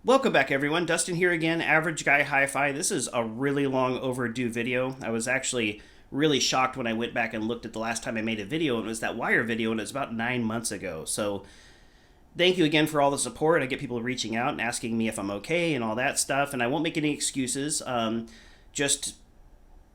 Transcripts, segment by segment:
Welcome back, everyone. Dustin here again, Average Guy Hi-Fi. This is a really long overdue video. I was actually really shocked when I went back and looked at the last time I made a video, and it was that wire video, and it was about 9 months ago. So thank you again for all the support. I get people reaching out and asking me if I'm okay and all that stuff, and I won't make any excuses. Just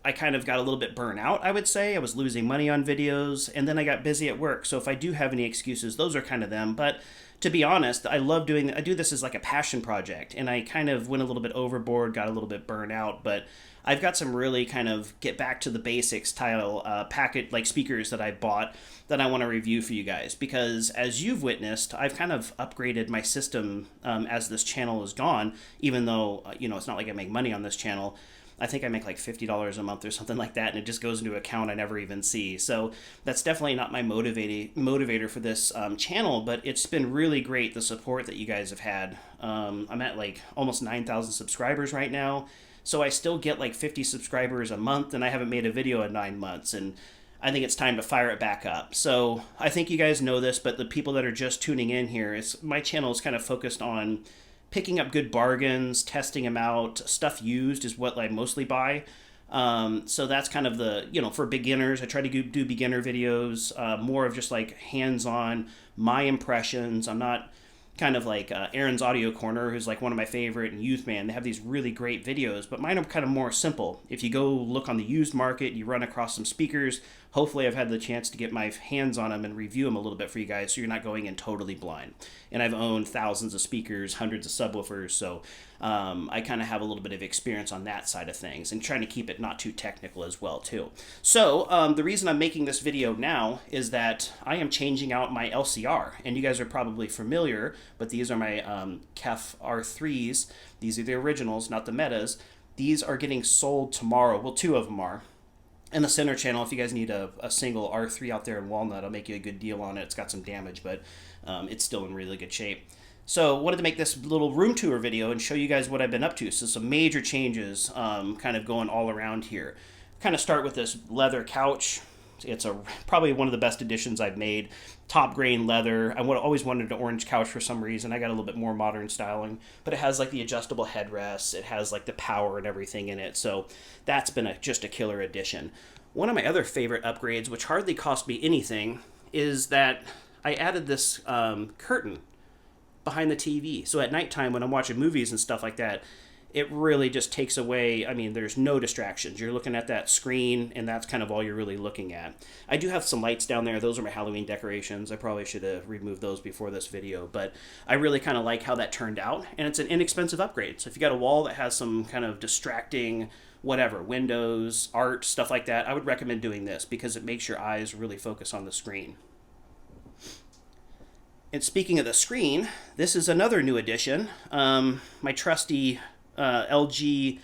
I kind of got a little bit burnt out, I would say. I was losing money on videos, and then I got busy at work. So if I do have any excuses, those are kind of them. But to be honest, I do this as like a passion project, and I kind of went a little bit overboard, got a little bit burnt out, but I've got some really kind of get back to the basics style packet like speakers that I bought that I want to review for you guys, because as you've witnessed, I've kind of upgraded my system as this channel has gone, even though, it's not like I make money on this channel. I think I make like $50 a month or something like that, and it just goes into an account I never even see. So that's definitely not my motivator for this channel, but it's been really great, the support that you guys have had. I'm at like almost 9,000 subscribers right now, so I still get like 50 subscribers a month, and I haven't made a video in 9 months, and I think it's time to fire it back up. So I think you guys know this, but the people that are just tuning in here, my channel is kind of focused on picking up good bargains, testing them out. Stuff used is what I mostly buy. So that's kind of for beginners, I try to do beginner videos, more of just like hands-on, my impressions. I'm not kind of like Aaron's Audio Corner, who's like one of my favorite, and Youth Man. They have these really great videos, but mine are kind of more simple. If you go look on the used market, you run across some speakers. Hopefully I've had the chance to get my hands on them and review them a little bit for you guys, so you're not going in totally blind. And I've owned thousands of speakers, hundreds of subwoofers, so I kind of have a little bit of experience on that side of things, and trying to keep it not too technical as well too. So the reason I'm making this video now is that I am changing out my LCR, and you guys are probably familiar, but these are my KEF R3s. These are the originals, not the metas. These are getting sold tomorrow. Well, two of them are. In the center channel, if you guys need a single R3 out there in Walnut, I'll make you a good deal on it. It's got some damage, but it's still in really good shape. So wanted to make this little room tour video and show you guys what I've been up to. So some major changes kind of going all around here. Kind of start with this leather couch. It's probably one of the best additions I've made. Top grain leather. I always wanted an orange couch for some reason. I got a little bit more modern styling, but it has like the adjustable headrests. It has like the power and everything in it. So that's been just a killer addition. One of my other favorite upgrades, which hardly cost me anything, is that I added this curtain behind the TV. So at nighttime when I'm watching movies and stuff like that, it really just takes away, there's no distractions. You're looking at that screen, and that's kind of all you're really looking at. I do have some lights down there. Those are my Halloween decorations. I probably should have removed those before this video, but I really kind of like how that turned out, and it's an inexpensive upgrade. So if you got a wall that has some kind of distracting, whatever, windows, art, stuff like that, I would recommend doing this because it makes your eyes really focus on the screen. And speaking of the screen, this is another new addition. My trusty LG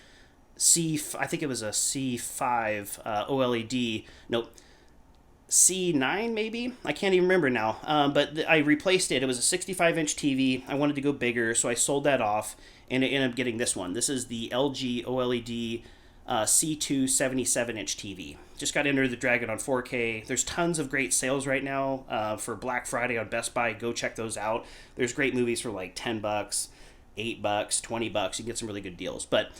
I think it was a C5 OLED, nope, C9 maybe? I can't even remember now, but I replaced it. It was a 65-inch TV. I wanted to go bigger, so I sold that off, and I ended up getting this one. This is the LG OLED C2 77-inch TV. Just got Enter the Dragon on 4K. There's tons of great sales right now for Black Friday on Best Buy. Go check those out. There's great movies for like $10, $8, $20. You can get some really good deals. But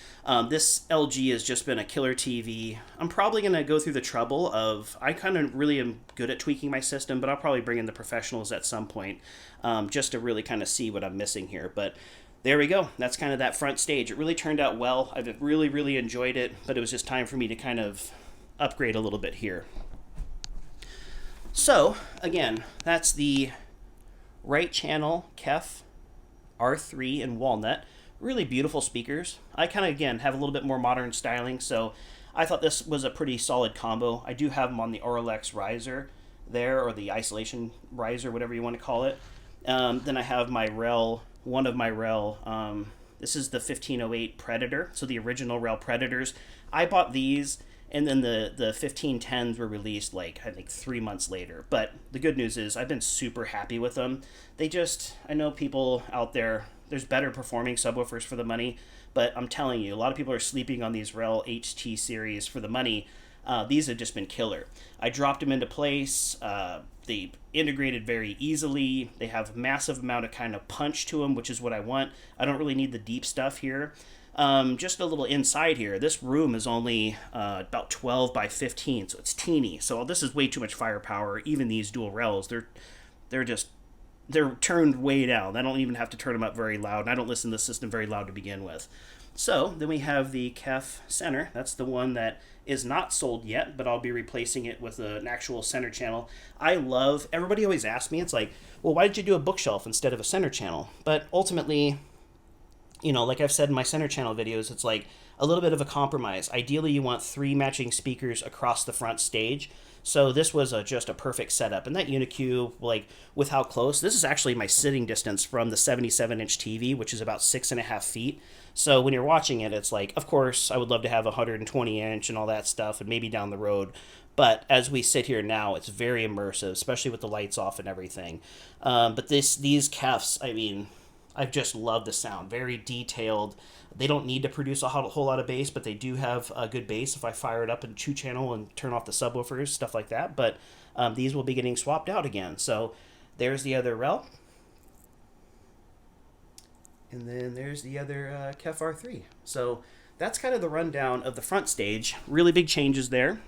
this LG has just been a killer TV. I'm probably going to go through the trouble of, I kind of really am good at tweaking my system, but I'll probably bring in the professionals at some point just to really kind of see what I'm missing here. But there we go. That's kind of that front stage. It really turned out well. I've really, really enjoyed it, but it was just time for me to kind of upgrade a little bit here. So, again, that's the right channel KEF R3 in Walnut. Really beautiful speakers. I kind of, again, have a little bit more modern styling, so I thought this was a pretty solid combo. I do have them on the RLX riser there, or the isolation riser, whatever you want to call it. Then I have my REL, one of my REL, this is the 1508 Predator, so the original REL Predators. I bought these, and then the 1510s were released like, I think 3 months later. But the good news is I've been super happy with them. I know people out there, there's better performing subwoofers for the money, but I'm telling you, a lot of people are sleeping on these REL HT series for the money. These have just been killer. I dropped them into place. they integrated very easily. They have a massive amount of kind of punch to them, which is what I want. I don't really need the deep stuff here. Just a little inside here. This room is only about 12 by 15, so it's teeny. So this is way too much firepower. Even these dual RELs, they're turned way down. I don't even have to turn them up very loud, and I don't listen to the system very loud to begin with. So then we have the KEF center. That's the one that is not sold yet, but I'll be replacing it with an actual center channel. Everybody always asks me, it's like, well, why did you do a bookshelf instead of a center channel? But ultimately, you know, like I've said in my center channel videos, it's like a little bit of a compromise. Ideally, you want 3 matching speakers across the front stage. So this was just a perfect setup. And that Unicube, like with how close, this is actually my sitting distance from the 77-inch TV, which is about 6.5 feet. So when you're watching it, it's like, of course, I would love to have a 120-inch and all that stuff, and maybe down the road. But as we sit here now, it's very immersive, especially with the lights off and everything. But these KEFs, I mean, I've just loved the sound. Very detailed. They don't need to produce a whole lot of bass, but they do have a good bass if I fire it up in 2-channel and turn off the subwoofers, stuff like that. But these will be getting swapped out again. So there's the other REL. And then there's the other KEF R3. So that's kind of the rundown of the front stage. Really big changes there.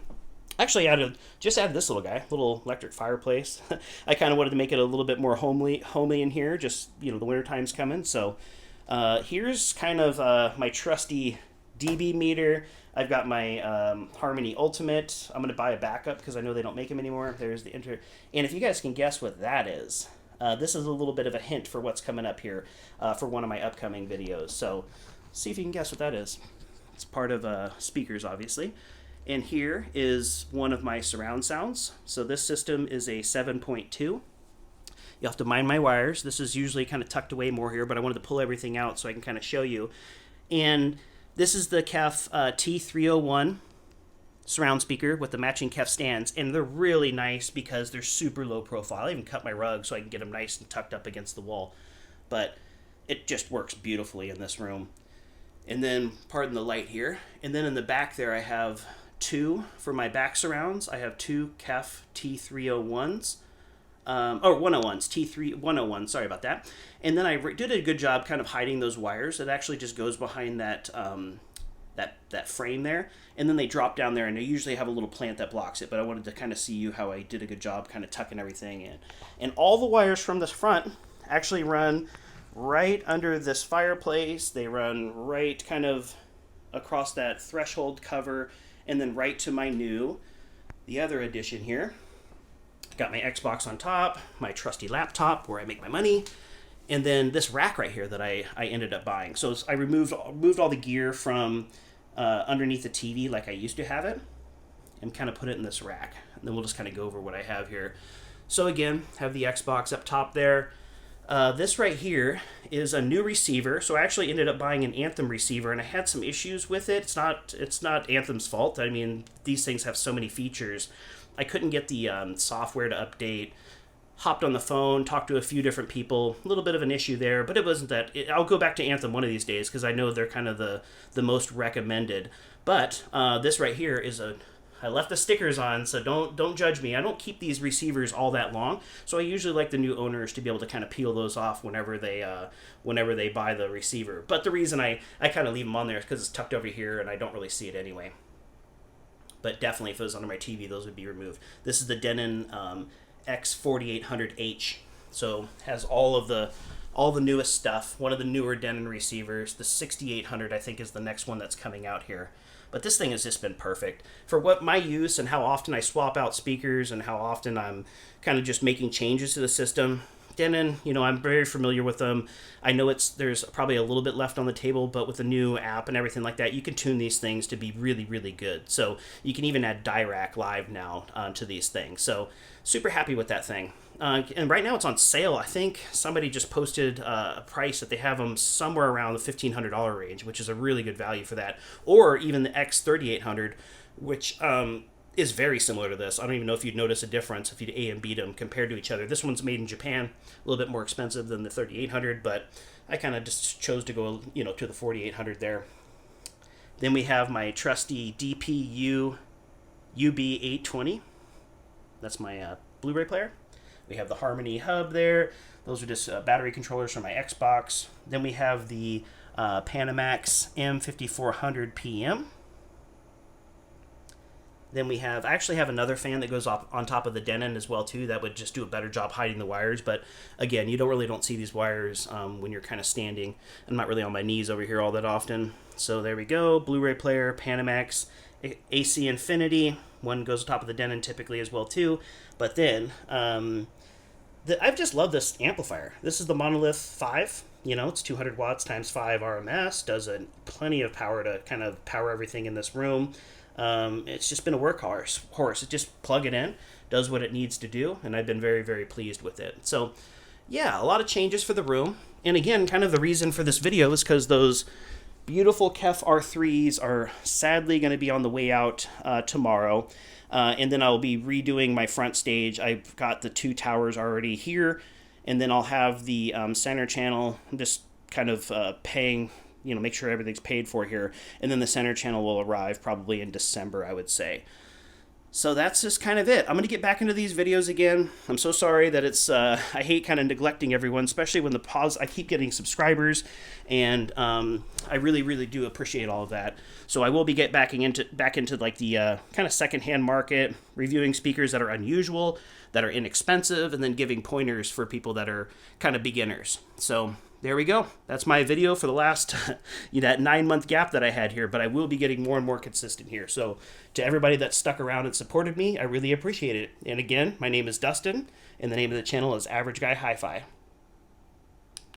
Actually, just added this little guy, little electric fireplace. I kind of wanted to make it a little bit more homely in here. Just, you know, the winter time's coming. So here's kind of my trusty dB meter. I've got my Harmony Ultimate. I'm going to buy a backup because I know they don't make them anymore. There's the and if you guys can guess what that is, this is a little bit of a hint for what's coming up here for one of my upcoming videos. So see if you can guess what that is. It's part of speakers, obviously. And here is one of my surround sounds. So this system is a 7.2. You'll have to mind my wires. This is usually kind of tucked away more here, but I wanted to pull everything out so I can kind of show you. And this is the KEF T301 surround speaker with the matching KEF stands. And they're really nice because they're super low profile. I even cut my rug so I can get them nice and tucked up against the wall. But it just works beautifully in this room. And then, pardon the light here. And then in the back there I have 2 for my back surrounds. I have 2 KEF T301s. 101s, sorry about that. And then I did a good job kind of hiding those wires. It actually just goes behind that that frame there, and then they drop down there, and they usually have a little plant that blocks it, but I wanted to kind of see you how I did a good job kind of tucking everything in. And all the wires from this front actually run right under this fireplace. They run right kind of across that threshold cover, and then right to the other addition here. Got my Xbox on top, my trusty laptop where I make my money, and then this rack right here that I ended up buying. So I moved all the gear from underneath the TV like I used to have it, and kind of put it in this rack. And then we'll just kind of go over what I have here. So again, have the Xbox up top there. This right here is a new receiver. So I actually ended up buying an Anthem receiver, and I had some issues with it. It's not Anthem's fault. I mean, these things have so many features. I couldn't get the software to update. Hopped on the phone, talked to a few different people. A little bit of an issue there, but it wasn't that. I'll go back to Anthem one of these days because I know they're kind of the most recommended. But this right here is I left the stickers on, so don't judge me. I don't keep these receivers all that long, so I usually like the new owners to be able to kind of peel those off whenever they buy the receiver. But the reason I kind of leave them on there is because it's tucked over here and I don't really see it anyway. But definitely if it was under my TV, those would be removed. This is the Denon X4800H, so has all the newest stuff. One of the newer Denon receivers. The 6800 I think is the next one that's coming out here. But this thing has just been perfect for what my use and how often I swap out speakers and how often I'm kind of just making changes to the system. Denon, you know, I'm very familiar with them. I know there's probably a little bit left on the table, but with the new app and everything like that, you can tune these things to be really, really good. So you can even add Dirac Live now to these things. So super happy with that thing. And right now it's on sale. I think somebody just posted a price that they have them somewhere around the $1,500 range, which is a really good value for that. Or even the X3800, which is very similar to this. I don't even know if you'd notice a difference if you'd A and B them compared to each other. This one's made in Japan, a little bit more expensive than the 3800, but I kind of just chose to go, you know, to the 4800 there. Then we have my trusty DP-UB820. That's my Blu-ray player. We have the Harmony hub there. Those are just battery controllers for my Xbox. Then we have the Panamax M5400-PM. Then we have, I actually have another fan that goes on top of the Denon as well too. That would just do a better job hiding the wires. But again, you don't see these wires when you're kind of standing. I'm not really on my knees over here all that often. So there we go. Blu-ray player, Panamax, AC Infinity. One goes on top of the Denon typically as well too. But then I've just loved this amplifier. This is the Monolith 5. You know, it's 200 watts times 5 RMS. Does plenty of power to kind of power everything in this room. It's just been a workhorse. It just plug it in, does what it needs to do, and I've been very, very pleased with it. So, yeah, a lot of changes for the room. And again, kind of the reason for this video is because those beautiful KEF R3s are sadly going to be on the way out tomorrow. And then I'll be redoing my front stage. I've got the 2 towers already here, and then I'll have the center channel just kind of paying, make sure everything's paid for here. And then the center channel will arrive probably in December, I would say. So that's just kind of it. I'm going to get back into these videos again. I'm so sorry that it's, I hate kind of neglecting everyone, especially when I keep getting subscribers, and I really, really do appreciate all of that. So I will be back into like the kind of secondhand market, reviewing speakers that are unusual, that are inexpensive, and then giving pointers for people that are kind of beginners. So there we go. That's my video for the last that 9-month gap that I had here, but I will be getting more and more consistent here. So to everybody that stuck around and supported me, I really appreciate it. And again, my name is Dustin, and the name of the channel is Average Guy Hi-Fi.